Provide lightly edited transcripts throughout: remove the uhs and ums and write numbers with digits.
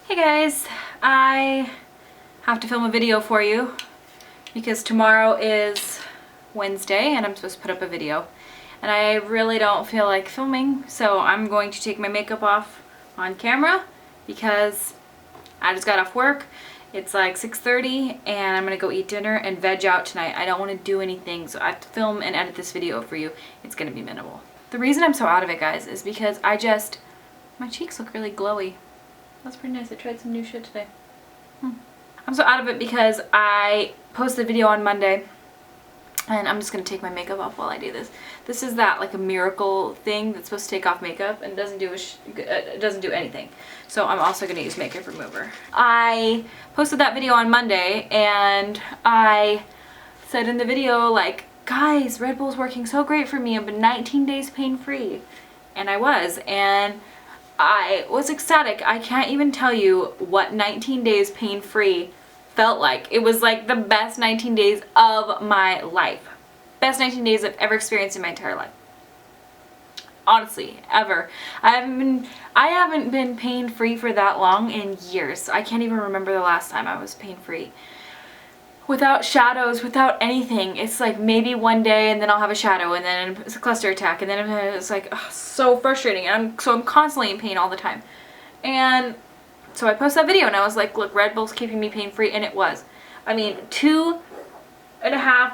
Hey guys, I have to film a video for you because tomorrow is Wednesday and I'm supposed to put up a video. And I really don't feel like filming, so I'm going to take my makeup off on camera because I just got off work. It's like 6:30 and I'm gonna go eat dinner and veg out tonight. I don't want to do anything, so I have to film and edit this video for you. It's gonna be minimal. The reason I'm so out of it, guys, is because my cheeks look really glowy. That's pretty nice. I tried some new shit today. I'm so out of it because I posted a video on Monday and I'm just going to take my makeup off while I do this. This is that like a miracle thing that's supposed to take off makeup and doesn't do anything. So I'm also going to use makeup remover. I posted that video on Monday and I said in the video like, guys, Red Bull's working so great for me. I've been 19 days pain-free. And I was. And I was ecstatic. I can't even tell you what 19 days pain-free felt like. It was like the best 19 days of my life. Best 19 days I've ever experienced in my entire life. Honestly, ever. I haven't been pain-free for that long in years. I can't even remember the last time I was pain-free. Without shadows, without anything. It's like maybe one day and then I'll have a shadow and then it's a cluster attack and then it's like so frustrating and I'm constantly in pain all the time. And so I posted that video and I was like, look, Red Bull's keeping me pain free, and it was. I mean, 2.5,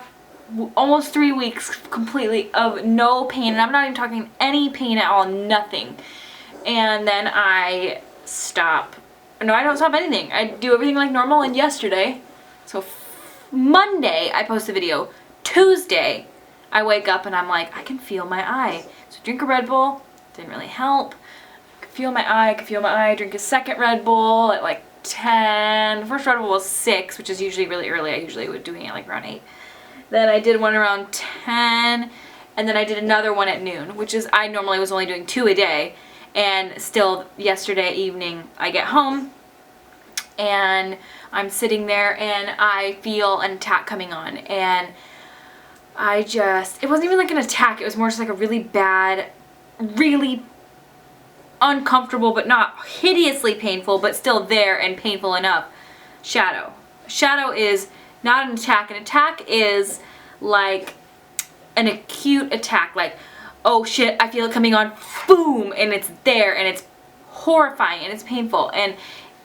almost 3 weeks completely of no pain, and I'm not even talking any pain at all, nothing. And then I stop. No, I don't stop anything. I do everything like normal, and yesterday, so Monday I post a video. Tuesday I wake up and I'm like, I can feel my eye. So drink a Red Bull, didn't really help. I could feel my eye, drink a second Red Bull at like 10. The first Red Bull was 6, which is usually really early. I usually would doing it like around 8. Then I did one around 10, and then I did another one at noon, which is, I normally was only doing 2 a day. And still yesterday evening I get home and I'm sitting there and I feel an attack coming on, and it wasn't even like an attack, it was more just like a really bad, really uncomfortable but not hideously painful but still there and painful enough shadow. Shadow is not an attack. An attack is like an acute attack, like, oh shit, I feel it coming on, boom, and it's there and it's horrifying and it's painful and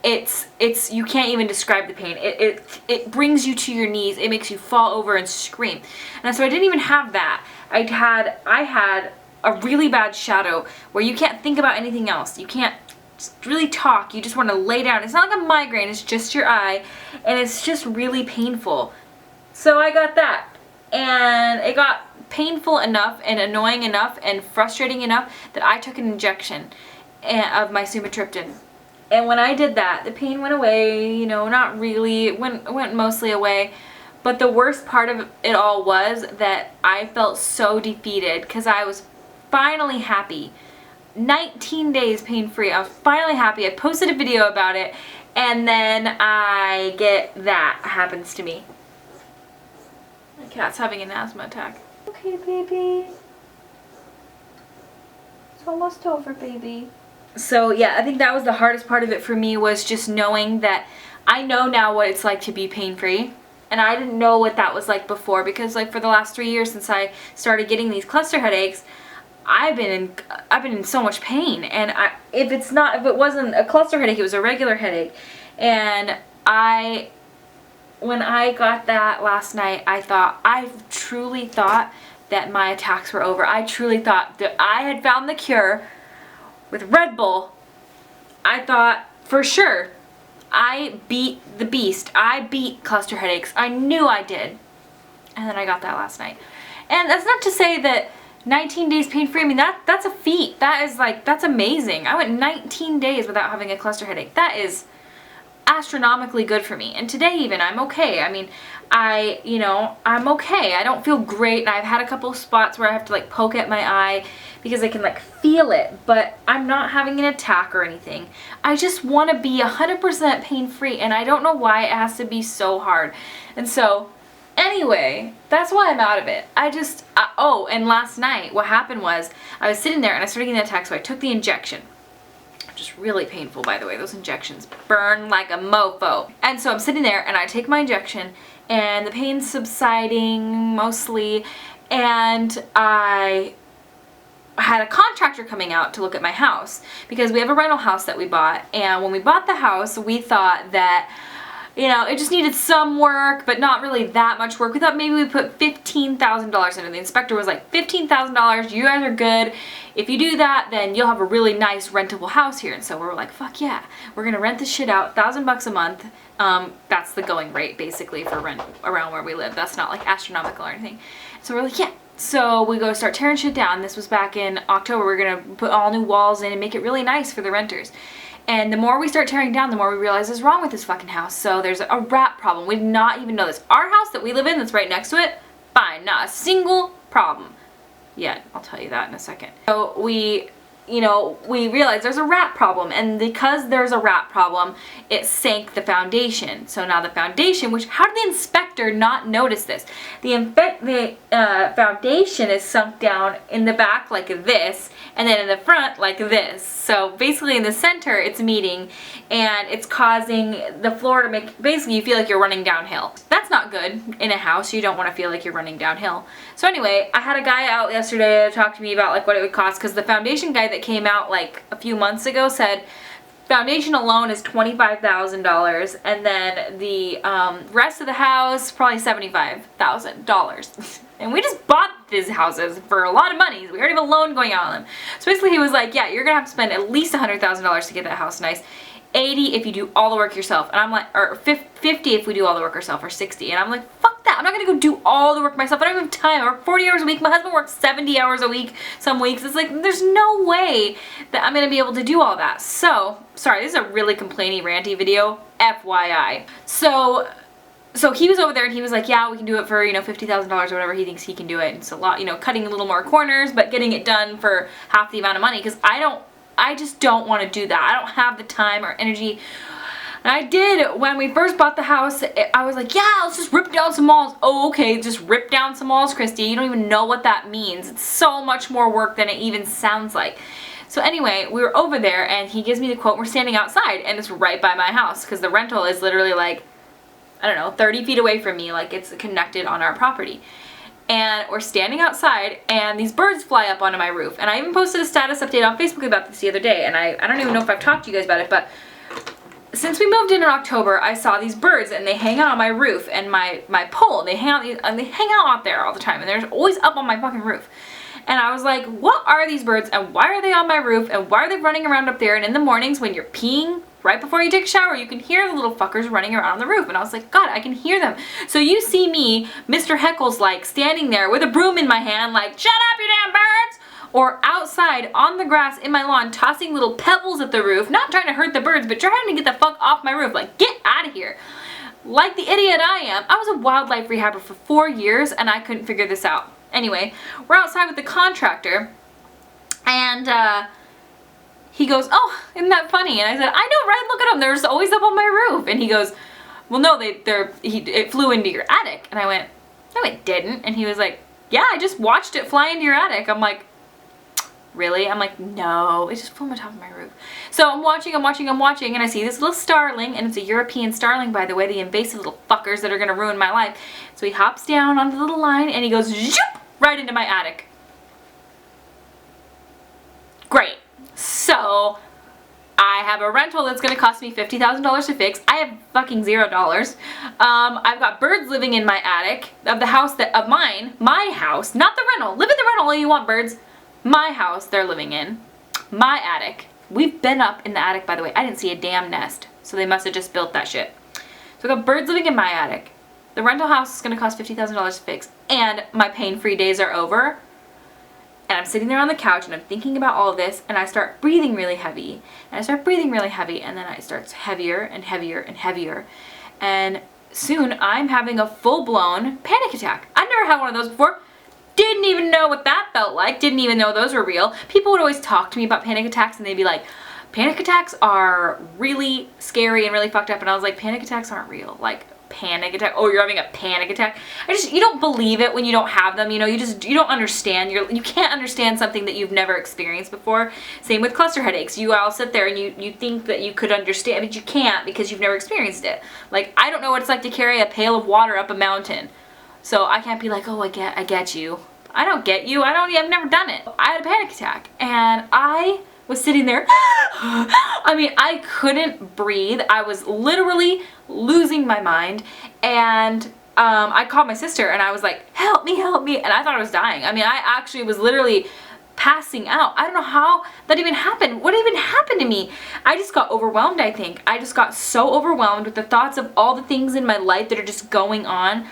it's you can't even describe the pain. It brings you to your knees. It makes you fall over and scream. And so I didn't even have that. I had a really bad shadow where you can't think about anything else. You can't really talk. You just want to lay down. It's not like a migraine. It's just your eye, and it's just really painful. So I got that, and it got painful enough and annoying enough and frustrating enough that I took an injection of my sumatriptan. And when I did that, the pain went away, you know, not really, it went mostly away. But the worst part of it all was that I felt so defeated because I was finally happy. 19 days pain-free. I was finally happy. I posted a video about it, and then I get that happens to me. My cat's having an asthma attack. Okay, baby. It's almost over, baby. So yeah, I think that was the hardest part of it for me, was just knowing that I know now what it's like to be pain-free, and I didn't know what that was like before, because like for the last 3 years since I started getting these cluster headaches, I've been in so much pain. And if it wasn't a cluster headache, it was a regular headache. And when I got that last night, I truly thought that my attacks were over. I truly thought that I had found the cure with Red Bull. I thought for sure I beat the beast. I beat cluster headaches. I knew I did. And then I got that last night. And that's not to say that 19 days pain-free, I mean, that's a feat. That's amazing. I went 19 days without having a cluster headache. That is astronomically good for me. And today even, I'm okay. I mean, I'm okay. I don't feel great, and I've had a couple spots where I have to like poke at my eye because I can like feel it, but I'm not having an attack or anything. I just want to be 100% pain-free, and I don't know why it has to be so hard. And so anyway, that's why I'm out of it. And last night what happened was I was sitting there and I started getting the attack, so I took the injection. just really painful, by the way. Those injections burn like a mofo. And so I'm sitting there and I take my injection and the pain's subsiding mostly, and I had a contractor coming out to look at my house because we have a rental house that we bought, and when we bought the house we thought that, you know, it just needed some work, but not really that much work. We thought maybe we put $15,000 in it. The inspector was like, $15,000, you guys are good. If you do that, then you'll have a really nice rentable house here. And so we were like, fuck yeah, we're gonna rent this shit out, $1,000 a month. That's the going rate basically for rent around where we live. That's not like astronomical or anything. So we're like, yeah. So we go start tearing shit down. This was back in October. We're gonna put all new walls in and make it really nice for the renters. And the more we start tearing down, the more we realize what's wrong with this fucking house. So there's a rat problem. We did not even know this. Our house that we live in that's right next to it, fine, not a single problem yet. I'll tell you that in a second. So we realized there's a rat problem, and because there's a rat problem, it sank the foundation. So now the foundation, which, how did the inspector not notice this? The foundation is sunk down in the back like this, and then in the front like this. So basically in the center it's meeting, and it's causing the floor to make, basically you feel like you're running downhill. That's not good in a house. You don't want to feel like you're running downhill. So anyway, I had a guy out yesterday to talk to me about like what it would cost, because the foundation guy that came out like a few months ago said foundation alone is $25,000, and then the rest of the house probably $75,000. And we just bought these houses for a lot of money. We already have a loan going on them. So basically he was like, yeah, you're gonna have to spend at least $100,000 to get that house nice. 80 if you do all the work yourself. And I'm like, or 50 if we do all the work ourselves, or 60. And I'm like, fuck that. I'm not gonna go do all the work myself. I don't even have time. I work 40 hours a week. My husband works 70 hours a week some weeks. It's like, there's no way that I'm gonna be able to do all that. So, sorry, this is a really complainy, ranty video, FYI. So he was over there and he was like, yeah, we can do it for, you know, $50,000 or whatever he thinks he can do it. And it's a lot, you know, cutting a little more corners, but getting it done for half the amount of money, because I just don't want to do that. I don't have the time or energy. And I did, when we first bought the house, I was like, yeah, let's just rip down some walls. Oh, okay, just rip down some walls, Kristi. You don't even know what that means. It's so much more work than it even sounds like. So anyway, we were over there and he gives me the quote. We're standing outside and it's right by my house, because the rental is literally like, I don't know, 30 feet away from me, like it's connected on our property. And we're standing outside and these birds fly up onto my roof. And I even posted a status update on Facebook about this the other day, and I don't even know if I've talked to you guys about it, but since we moved in October, I saw these birds and they hang out on my roof and my pole. They hang out there all the time, and they're always up on my fucking roof. And I was like, what are these birds, and why are they on my roof, and why are they running around up there? And in the mornings when you're peeing right before you take a shower, you can hear the little fuckers running around on the roof. And I was like, God, I can hear them. So you see me, Mr. Heckles, like standing there with a broom in my hand, like, shut up, you damn birds! Or outside on the grass in my lawn, tossing little pebbles at the roof, not trying to hurt the birds, but trying to get the fuck off my roof. Like, get out of here. Like the idiot I am. I was a wildlife rehabber for 4 years and I couldn't figure this out. Anyway, we're outside with the contractor, and he goes, oh, isn't that funny? And I said, I know, right? Look at them. They're just always up on my roof. And he goes, well, no, it flew into your attic. And I went, no, it didn't. And he was like, yeah, I just watched it fly into your attic. I'm like, really? I'm like, no, it just flew on top of my roof. So I'm watching, and I see this little starling, and it's a European starling, by the way, the invasive little fuckers that are gonna ruin my life. So he hops down onto the little line, and he goes, zoop, right into my attic. Great. So I have a rental that's gonna cost me $50,000 to fix. I have fucking $0. I've got birds living in my attic of the house my house, not the rental. Live in the rental all you want, birds. My house they're living in, my attic. We've been up in the attic, by the way. I didn't see a damn nest, so they must have just built that shit. So I've got birds living in my attic. The rental house is gonna cost $50,000 to fix, and my pain-free days are over. And I'm sitting there on the couch and I'm thinking about all of this, and I start breathing really heavy, and then it starts heavier and heavier and heavier. And soon I'm having a full-blown panic attack. I've never had one of those before. Didn't even know what that felt like. Didn't even know those were real. People would always talk to me about panic attacks, and they'd be like, panic attacks are really scary and really fucked up. And I was like, panic attacks aren't real. Like, panic attack. Oh, you're having a panic attack. You don't believe it when you don't have them, you know, you don't understand. You can't understand something that you've never experienced before. Same with cluster headaches. You all sit there and you think that you could understand, but you can't because you've never experienced it. Like, I don't know what it's like to carry a pail of water up a mountain. So I can't be like, oh, I get you. I don't get you. I've never done it. I had a panic attack and I was sitting there. I mean, I couldn't breathe. I was literally losing my mind, and I called my sister and I was like, help me, and I thought I was dying. I mean, I actually was literally passing out. I don't know how that even happened. What even happened to me? I just got overwhelmed, I think. I just got so overwhelmed with the thoughts of all the things in my life that are just going on.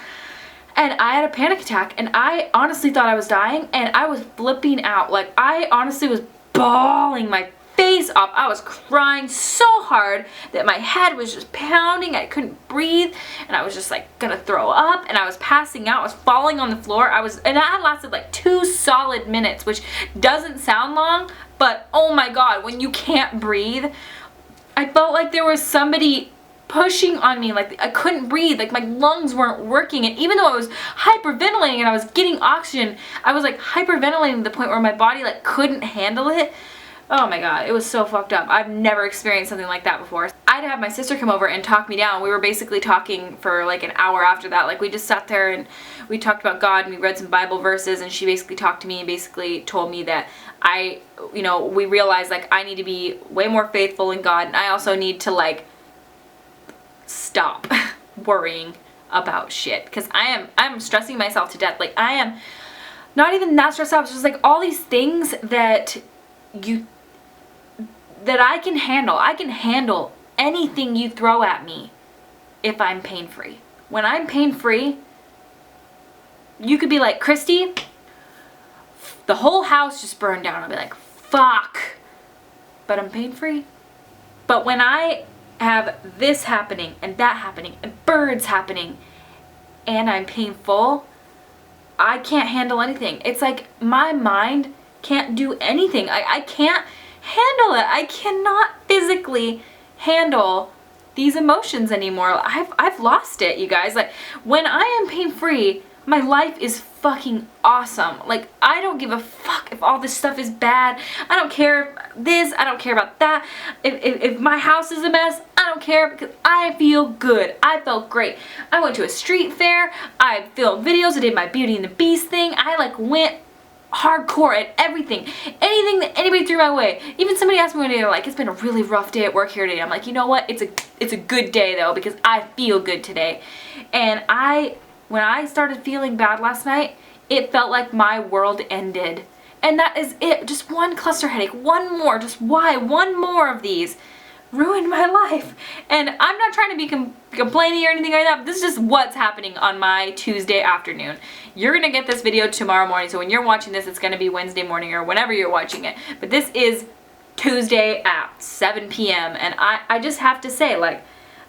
And I had a panic attack, and I honestly thought I was dying, and I was flipping out. Like, I honestly was bawling my face off. I was crying so hard that my head was just pounding. I couldn't breathe, and I was just like gonna throw up, and I was passing out. I was falling on the floor. And that lasted like 2 solid minutes, which doesn't sound long, but oh my God, when you can't breathe, I felt like there was somebody pushing on me. Like, I couldn't breathe, like my lungs weren't working, and even though I was hyperventilating and I was getting oxygen, I was like hyperventilating to the point where my body like couldn't handle it. Oh my God, it was so fucked up. I've never experienced something like that before. I'd have my sister come over and talk me down. We were basically talking for like an hour after that. Like, we just sat there and we talked about God, and we read some Bible verses, and she basically talked to me and basically told me that we realized like I need to be way more faithful in God, and I also need to like stop worrying about shit, because I'm stressing myself to death. Like, I am not even that stressed out. It's just like all these things that I can handle. I can handle anything you throw at me if I'm pain-free. When I'm pain-free, you could be like, Kristi, the whole house just burned down. I'll be like, fuck, but I'm pain-free. But when I have this happening and that happening and birds happening and I'm painful, I can't handle anything. It's like my mind can't do anything. I can't handle it. I cannot physically handle these emotions anymore. I've lost it, you guys. Like, when I am pain-free, my life is fucking awesome. Like, I don't give a fuck if all this stuff is bad. I don't care this, I don't care about that. If my house is a mess, I don't care, because I feel good. I felt great. I went to a street fair, I filmed videos, I did my Beauty and the Beast thing. I like went hardcore at everything. Anything that anybody threw my way. Even somebody asked me one day, they're like, it's been a really rough day at work here today. I'm like, you know what? It's a good day though, because I feel good today. And when I started feeling bad last night, it felt like my world ended. And that is it. Just one cluster headache, one more. Just why? One more of these ruined my life. And I'm not trying to be complaining or anything like that, but this is just what's happening on my Tuesday afternoon. You're gonna get this video tomorrow morning, so when you're watching this, it's gonna be Wednesday morning or whenever you're watching it. But this is Tuesday at 7 p.m. and I just have to say, like,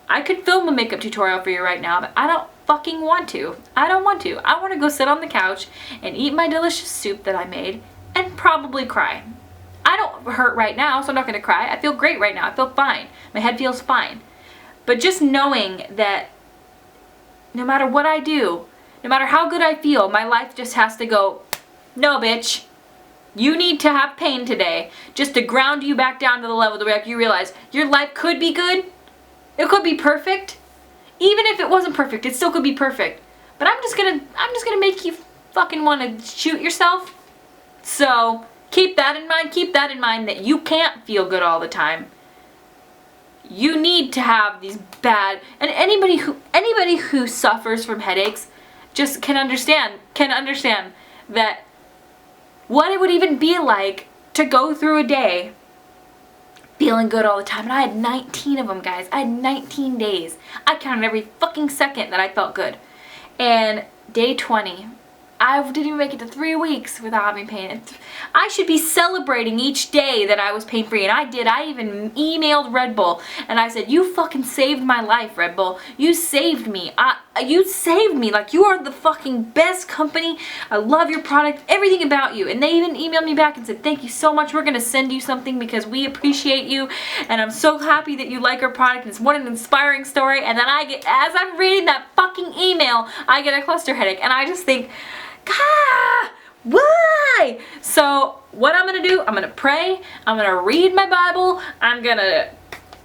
I could film a makeup tutorial for you right now, but I don't fucking want to. I don't want to. I want to go sit on the couch and eat my delicious soup that I made and probably cry. I don't hurt right now, so I'm not going to cry. I feel great right now. I feel fine. My head feels fine. But just knowing that no matter what I do, no matter how good I feel, my life just has to go, no bitch, you need to have pain today just to ground you back down to the level where you realize your life could be good. It could be perfect. Even if it wasn't perfect, it still could be perfect. But I'm just gonna make you fucking want to shoot yourself. So keep that in mind. Keep that in mind, that you can't feel good all the time. You need to have these bad, and anybody who suffers from headaches just can understand that what it would even be like to go through a day feeling good all the time. And I had 19 of them, guys. I had 19 days. I counted every fucking second that I felt good. And day 20, I didn't even make it to 3 weeks without having pain. I should be celebrating each day that I was pain-free, and I did. I even emailed Red Bull, and I said, you fucking saved my life, Red Bull. You saved me. you saved me. Like, you are the fucking best company. I love your product, everything about you. And they even emailed me back and said, thank you so much. We're going to send you something because we appreciate you. And I'm so happy that you like our product. And it's what an inspiring story. And then I get, as I'm reading that fucking email, I get a cluster headache. And I just think, God, why? So what I'm going to do, I'm going to pray. I'm going to read my Bible. I'm going to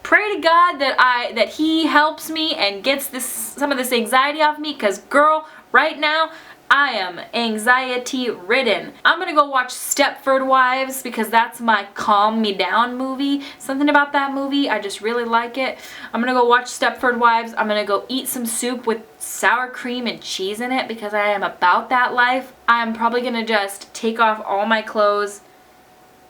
pray to God that he helps me and gets some of this anxiety off me, because girl, right now I am anxiety ridden. I'm gonna go watch Stepford Wives because that's my calm me down movie. Something about that movie, I just really like it. I'm gonna go watch Stepford Wives. I'm gonna go eat some soup with sour cream and cheese in it because I am about that life. I'm probably gonna just take off all my clothes,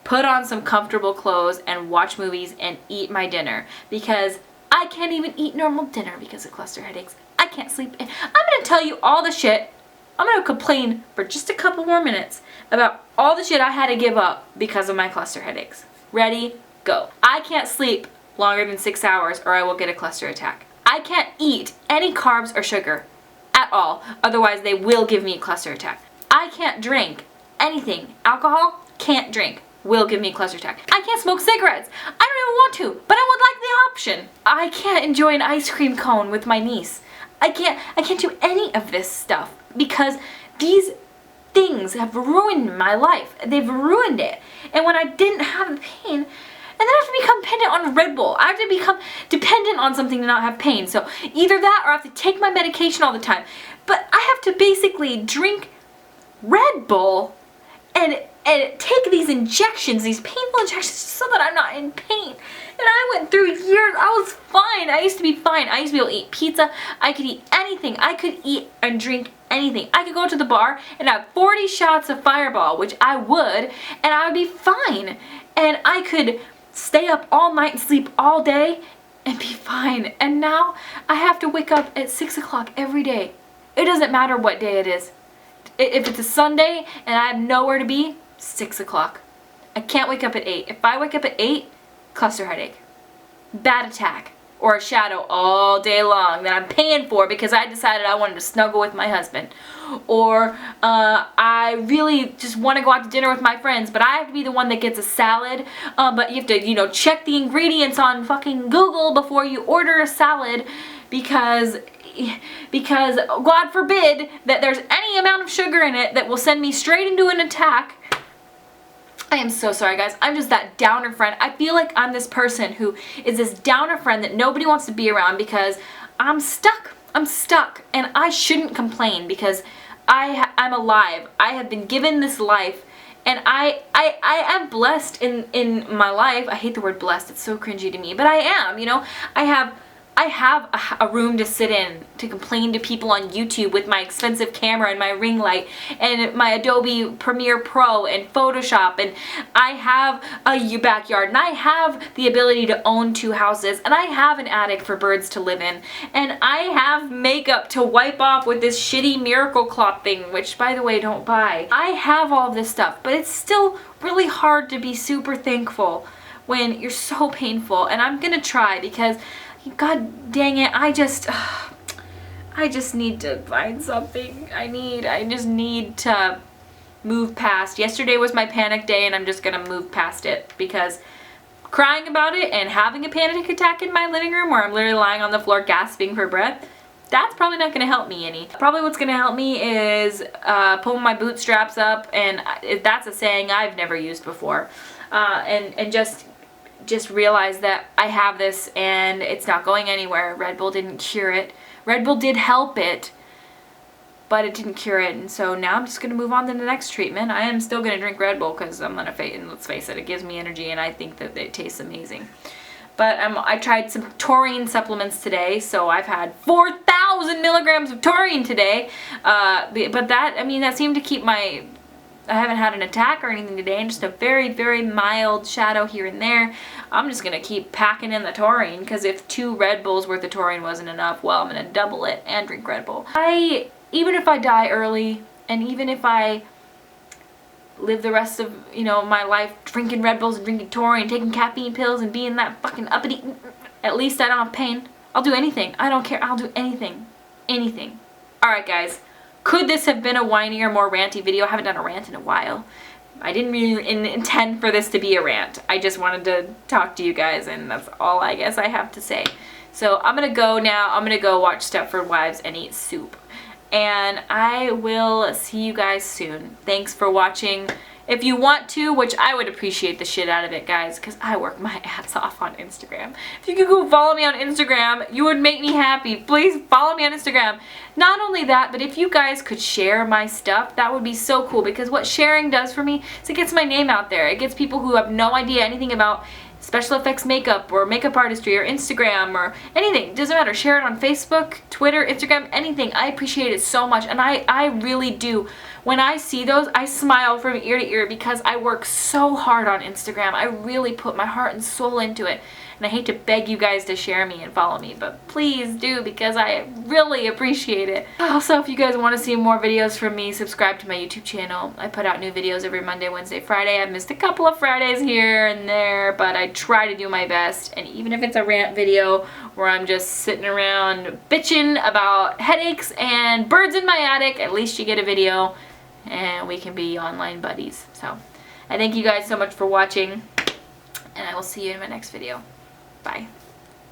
put on some comfortable clothes, and watch movies and eat my dinner, because I can't even eat normal dinner because of cluster headaches. I can't sleep. I'm gonna tell you all the shit. I'm gonna complain for just a couple more minutes about all the shit I had to give up because of my cluster headaches. Ready? Go. I can't sleep longer than 6 hours or I will get a cluster attack. I can't eat any carbs or sugar at all, otherwise they will give me a cluster attack. I can't drink anything. Alcohol, can't drink. Will give me a cluster attack. I can't smoke cigarettes. I don't even want to, but I would like the option. I can't enjoy an ice cream cone with my niece. I can't do any of this stuff because these things have ruined my life. They've ruined it. And when I didn't have the pain, and then I have to become dependent on Red Bull. I have to become dependent on something to not have pain. So either that or I have to take my medication all the time. But I have to basically drink Red Bull and take these injections, these painful injections, so that I'm not in pain. And I went through years, I was fine. I used to be fine. I used to be able to eat pizza. I could eat anything. I could eat and drink anything. I could go to the bar and have 40 shots of Fireball, which I would, and I would be fine. And I could stay up all night and sleep all day and be fine. And now I have to wake up at 6 o'clock every day. It doesn't matter what day it is. If it's a Sunday and I have nowhere to be, 6 o'clock. I can't wake up at 8. If I wake up at 8, cluster headache, bad attack, or a shadow all day long that I'm paying for because I decided I wanted to snuggle with my husband. Or I really just want to go out to dinner with my friends, but I have to be the one that gets a salad. But you have to, check the ingredients on fucking Google before you order a salad because God forbid that there's any amount of sugar in it that will send me straight into an attack. I am so sorry, guys. I'm just that downer friend. I feel like I'm this person who is this downer friend that nobody wants to be around because I'm stuck. I'm stuck. And I shouldn't complain because I'm alive. I have been given this life. And I am blessed in my life. I hate the word blessed. It's so cringy to me. But I am, I have a room to sit in to complain to people on YouTube with my expensive camera and my ring light and my Adobe Premiere Pro and Photoshop, and I have a backyard, and I have the ability to own 2 houses, and I have an attic for birds to live in, and I have makeup to wipe off with this shitty Miracle Cloth thing, which, by the way, don't buy. I have all of this stuff, but it's still really hard to be super thankful when you're so painful, and I'm gonna try because God dang it, I just need to find something. I just need to move past. Yesterday was my panic day and I'm just gonna move past it because crying about it and having a panic attack in my living room where I'm literally lying on the floor gasping for breath, that's probably not gonna help me any. Probably what's gonna help me is pull my bootstraps up, and that's a saying I've never used before, and just realize that I have this and it's not going anywhere. Red Bull didn't cure it. Red Bull did help it, but it didn't cure it. And so now I'm just going to move on to the next treatment. I am still going to drink Red Bull because I'm going to and let's face it, it gives me energy and I think that it tastes amazing. But I tried some taurine supplements today, so I've had 4,000 milligrams of taurine today. But that seemed to keep I haven't had an attack or anything today, and just a very, very mild shadow here and there. I'm just going to keep packing in the taurine, because if 2 Red Bulls worth of taurine wasn't enough, well, I'm going to double it and drink Red Bull. Even if I die early, and even if I live the rest of, my life drinking Red Bulls and drinking taurine, taking caffeine pills and being that fucking uppity, at least I don't have pain. I'll do anything. I don't care. I'll do anything. anything. Alright guys, could this have been a whinier, more ranty video? I haven't done a rant in a while. I didn't really intend for this to be a rant. I just wanted to talk to you guys, and that's all I guess I have to say. So I'm gonna go now. I'm gonna go watch Stepford Wives and eat soup. And I will see you guys soon. Thanks for watching. If you want to, which I would appreciate the shit out of it, guys, because I work my ass off on Instagram. If you could go follow me on Instagram, you would make me happy. Please follow me on Instagram. Not only that, but if you guys could share my stuff, that would be so cool, because what sharing does for me is it gets my name out there. It gets people who have no idea anything about special effects makeup or makeup artistry or Instagram or anything. It doesn't matter. Share it on Facebook, Twitter, Instagram, anything. I appreciate it so much, and I really do. When I see those, I smile from ear to ear because I work so hard on Instagram. I really put my heart and soul into it. And I hate to beg you guys to share me and follow me, but please do, because I really appreciate it. Also, if you guys want to see more videos from me, subscribe to my YouTube channel. I put out new videos every Monday, Wednesday, Friday. I've missed a couple of Fridays here and there, but I try to do my best. And even if it's a rant video where I'm just sitting around bitching about headaches and birds in my attic, at least you get a video and we can be online buddies. So I thank you guys so much for watching, and I will see you in my next video. Bye.